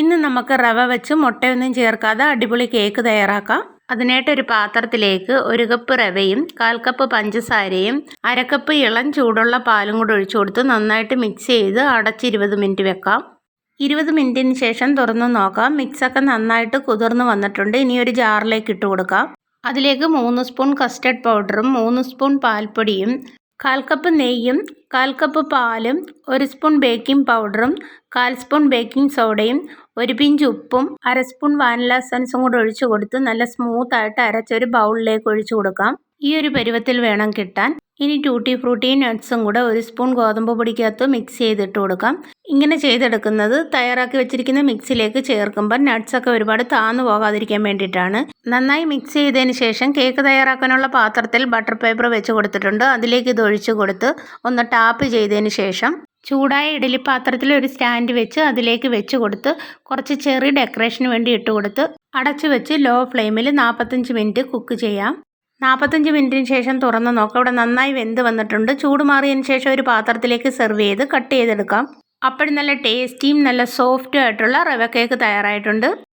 ഇന്ന് നമുക്ക് റവ വെച്ച് മുട്ടയൊന്നും ചേർക്കാതെ അടിപൊളി കേക്ക് തയ്യാറാക്കാം. അതിനായിട്ട് ഒരു പാത്രത്തിലേക്ക് 1 കപ്പ് റവയും 1/4 കപ്പ് പഞ്ചസാരയും 1/2 കപ്പ് ഇളം ചൂടുള്ള പാലും കൂടെ ഒഴിച്ചു കൊടുത്ത് നന്നായിട്ട് മിക്സ് ചെയ്ത് അടച്ച് 20 മിനിറ്റ് വെക്കാം. 20 മിനിറ്റിന് ശേഷം തുറന്ന് നോക്കാം. മിക്സൊക്കെ നന്നായിട്ട് കുതിർന്ന് വന്നിട്ടുണ്ട്. ഇനി ഒരു ജാറിലേക്ക് ഇട്ട് കൊടുക്കാം. അതിലേക്ക് 3 സ്പൂൺ കസ്റ്റർഡ് പൗഡറും 3 സ്പൂൺ പാൽപ്പൊടിയും 1/4 കപ്പ് നെയ്യും 1/4 കപ്പ് പാലും 1 സ്പൂൺ ബേക്കിംഗ് പൗഡറും 1/4 സ്പൂൺ ബേക്കിംഗ് സോഡയും 1 പിഞ്ച് ഉപ്പും 1/2 സ്പൂൺ വാനില എസൻസും കൂടെ ഒഴിച്ചു കൊടുത്ത് നല്ല സ്മൂത്തായിട്ട് അരച്ചൊരു ബൗളിലേക്ക് ഒഴിച്ചു കൊടുക്കാം. ഈ ഒരു പരുവത്തിൽ വേണം കിട്ടാൻ. ഇനി ടൂട്ടി ഫ്രൂട്ടി നട്ട്സും കൂടെ 1 സ്പൂൺ ഗോതമ്പ് പൊടിക്കകത്ത് മിക്സ് ചെയ്തിട്ട് കൊടുക്കാം. ഇങ്ങനെ ചെയ്തെടുക്കുന്നത് തയ്യാറാക്കി വെച്ചിരിക്കുന്ന മിക്സിലേക്ക് ചേർക്കുമ്പോൾ നട്ട്സൊക്കെ ഒരുപാട് താന്നു പോകാതിരിക്കാൻ വേണ്ടിയിട്ടാണ്. നന്നായി മിക്സ് ചെയ്തതിന് ശേഷം കേക്ക് തയ്യാറാക്കാനുള്ള പാത്രത്തിൽ ബട്ടർ പേപ്പർ വെച്ച് കൊടുത്തിട്ടുണ്ട്. അതിലേക്ക് ഇത് ഒഴിച്ചു കൊടുത്ത് ഒന്ന് ടാപ്പ് ചെയ്തതിന് ശേഷം ചൂടായ ഇഡ്ഡലി പാത്രത്തിൽ ഒരു സ്റ്റാൻഡ് വെച്ച് അതിലേക്ക് വെച്ച് കൊടുത്ത് കുറച്ച് ചെറി ഡെക്കറേഷന് വേണ്ടി ഇട്ട് കൊടുത്ത് അടച്ചു വെച്ച് ലോ ഫ്ലെയിമിൽ 45 മിനിറ്റ് കുക്ക് ചെയ്യാം. 45 മിനിറ്റിന് ശേഷം തുറന്ന് നോക്കാം. ഇവിടെ നന്നായി വെന്ത് വന്നിട്ടുണ്ട്. ചൂട് മാറിയതിന് ശേഷം ഒരു പാത്രത്തിലേക്ക് സെർവ് ചെയ്ത് കട്ട് ചെയ്തെടുക്കാം. അപ്പോഴും നല്ല ടേസ്റ്റിയും നല്ല സോഫ്റ്റും ആയിട്ടുള്ള റവ കേക്ക് തയ്യാറായിട്ടുണ്ട്.